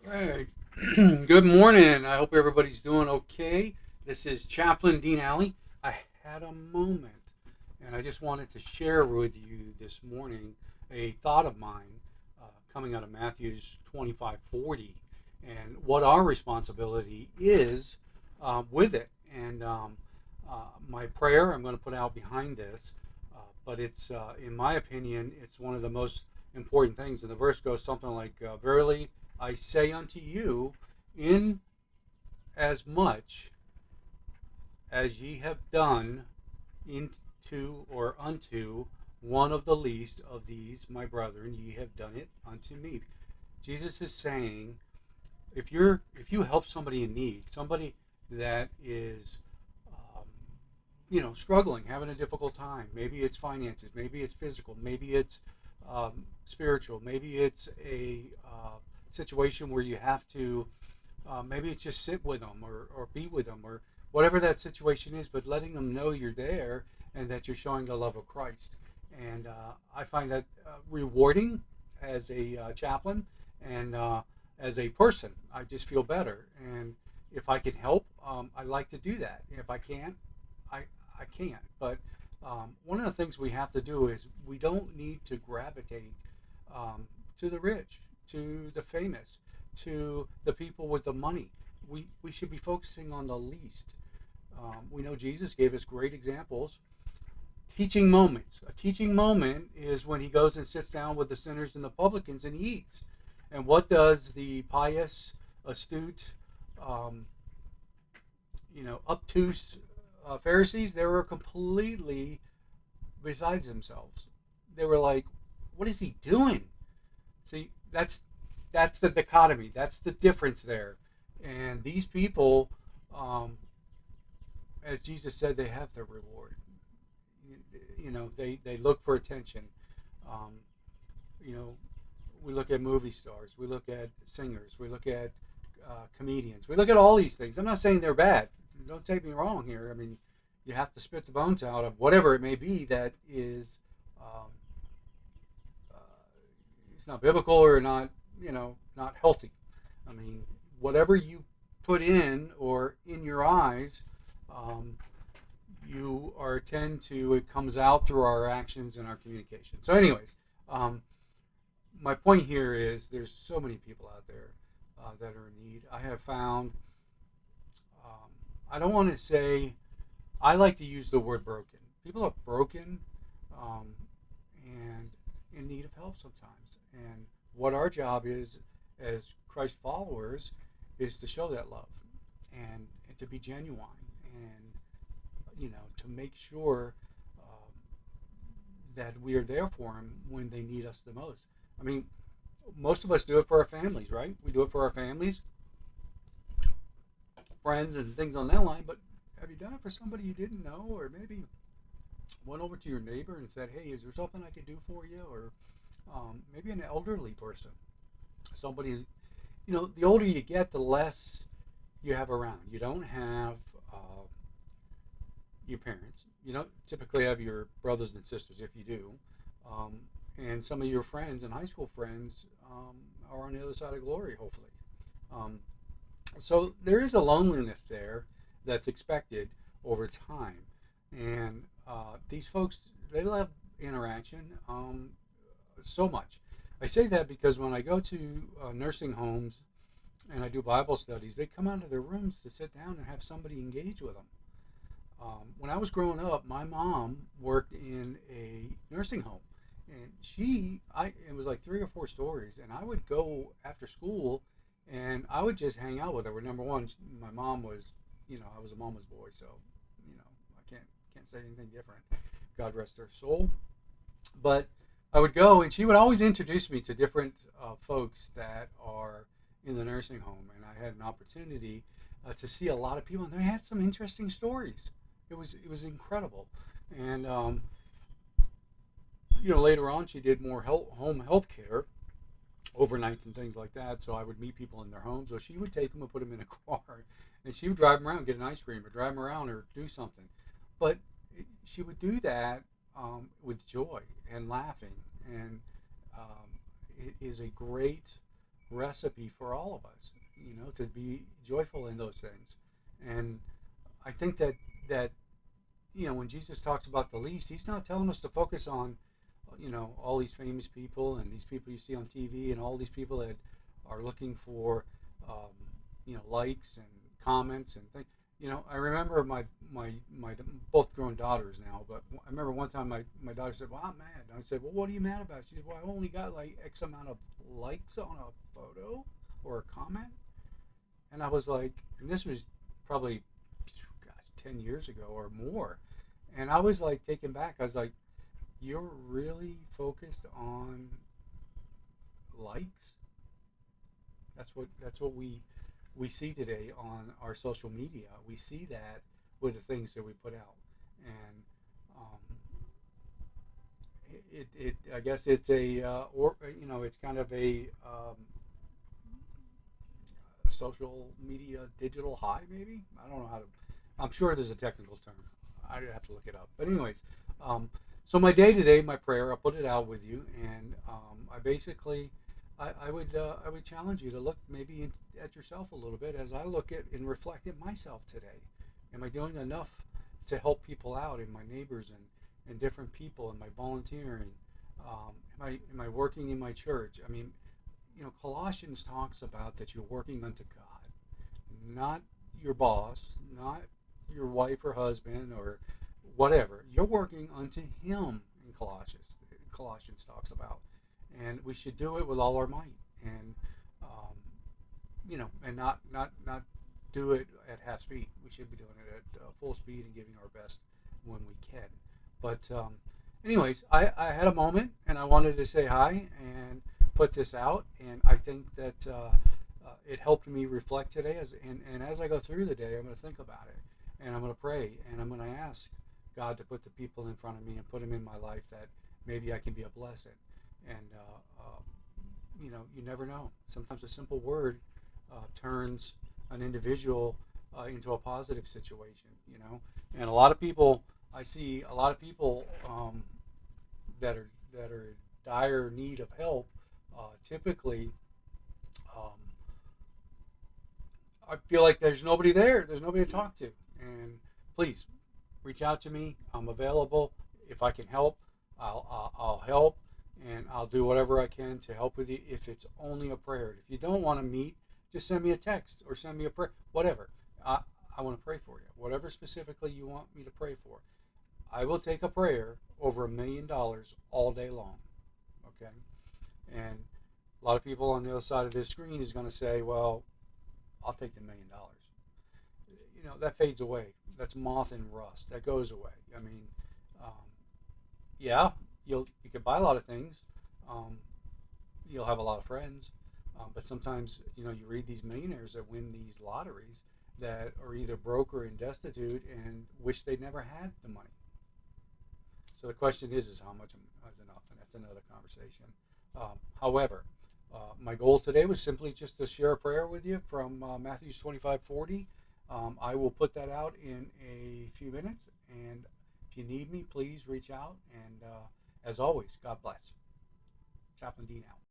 Hey, good morning. I hope everybody's doing okay. This is Chaplain Dean Alley. I had a moment, and I just wanted to share with you this morning a thought of mine coming out of Matthew's 25:40, and what our responsibility is with it. And my prayer I'm going to put out behind this, but it's, in my opinion, it's one of the most important things. And the verse goes something like, "Verily I say unto you, in as much as ye have done into or unto one of the least of these my brethren, ye have done it unto me." Jesus is saying, if you help somebody in need, somebody that is um, struggling, having a difficult time, maybe it's finances, maybe it's physical, maybe it's spiritual, maybe it's a situation where you have to, maybe it's just sit with them or be with them or whatever that situation is, but letting them know you're there and that you're showing the love of Christ. And I find that rewarding as a chaplain, and as a person. I just feel better. And if I can help, I like to do that. If I can't, I, I can't. But one of the things we have to do is we don't need to gravitate to the rich, to the famous, to the people with the money. We should be focusing on the least. We know Jesus gave us great examples. Teaching moments. A teaching moment is when he goes and sits down with the sinners and the publicans and he eats. And what does the pious, astute, um, obtuse Pharisees? They were completely besides themselves. They were like, "What is he doing?" See, that's the dichotomy. That's the difference there. And these people, um, as Jesus said, they have their reward. They look for attention. Um, you know, we look at movie stars, we look at singers, we look at comedians, we look at all these things. I'm not saying they're bad. Don't take me wrong here. I mean, you have to spit the bones out of whatever it may be that is, um, uh, it's not biblical or not, not healthy. I mean, whatever you put in or in your eyes, um, you are tend to, it comes out through our actions and our communication. So, anyways, um, my point here is there's so many people out there that are in need. I have found, um, I don't want to say, I like to use the word broken. People are broken, um, and in need of help sometimes. And what our job is as Christ followers is to show that love, and to be genuine, and to make sure um, that we are there for them when they need us the most. I mean, most of us do it for our families, right? We do it for our families, friends, and things on that line. But have you done it for somebody you didn't know, or maybe went over to your neighbor and said, "Hey, is there something I could do for you?" Or maybe an elderly person, somebody. The older you get, the less you have around. You don't have your parents. You don't typically have your brothers and sisters, if you do. Um, and some of your friends and high school friends are on the other side of glory, hopefully. Um, so there is a loneliness there that's expected over time. And these folks, they love interaction so much. I say that because when I go to nursing homes and I do Bible studies, they come out of their rooms to sit down and have somebody engage with them. When I was growing up, my mom worked in a nursing home, and it was like 3 or 4 stories, and I would go after school, and I would just hang out with her. Well, number one, my mom was, I was a mama's boy, so, I can't say anything different. God rest her soul. But I would go, and she would always introduce me to different folks that are in the nursing home, and I had an opportunity to see a lot of people, and they had some interesting stories. It was incredible, and later on she did more home health care overnights and things like that. So I would meet people in their homes, or she would take them and put them in a car, and she would drive them around, get an ice cream, or drive them around, or do something. But she would do that with joy and laughing, and it is a great recipe for all of us, to be joyful in those things. And I think that when Jesus talks about the least, he's not telling us to focus on, all these famous people and these people you see on TV and all these people that are looking for, likes and comments and things. I remember my both grown daughters now, but I remember one time my daughter said, "Well, I'm mad." And I said, "Well, what are you mad about?" She said, "Well, I only got like X amount of likes on a photo or a comment." And I was like, and this was probably, gosh, 10 years ago or more. And I was like taken back. I was like, "You're really focused on likes?" That's what we see today on our social media. We see that with the things that we put out, and um, it I guess it's a or it's kind of a social media digital high, maybe. I don't know how to. I'm sure there's a technical term. I'd have to look it up. But anyways, so my day today, my prayer, I'll put it out with you, and I basically, I would challenge you to look maybe at yourself a little bit as I look at and reflect at myself today. Am I doing enough to help people out, in my neighbors and different people, in my volunteering? Am I working in my church? I mean, Colossians talks about that you're working unto God, not your boss, not your wife or husband or whatever. You're working unto Him in Colossians. Colossians talks about, and we should do it with all our might, and and not do it at half speed. We should be doing it at full speed and giving our best when we can. But anyways, I had a moment and I wanted to say hi and put this out, and I think that it helped me reflect today. And as I go through the day, I'm going to think about it, and I'm going to pray, and I'm going to ask God to put the people in front of me and put them in my life that maybe I can be a blessing. And you never know. Sometimes a simple word turns an individual into a positive situation. And a lot of people, I see a lot of people that are in dire need of help. Typically, um, I feel like there's nobody there. There's nobody to talk to. And please reach out to me. I'm available. If I can help, I'll help, and I'll do whatever I can to help with you. If it's only a prayer, if you don't want to meet, just send me a text or send me a prayer. Whatever. I want to pray for you. Whatever specifically you want me to pray for. I will take a prayer over $1 million all day long. Okay. And a lot of people on the other side of this screen is going to say, "Well, I'll take the $1 million." That fades away. That's moth and rust. That goes away. I mean, um, yeah, you can buy a lot of things. Um, you'll have a lot of friends, but sometimes you read these millionaires that win these lotteries that are either broke or in destitute and wish they'd never had the money. So the question is how much is enough, and that's another conversation. However, my goal today was simply just to share a prayer with you from Matthew 25:40. I will put that out in a few minutes, and if you need me, please reach out. And as always, God bless. Chaplain Dean out.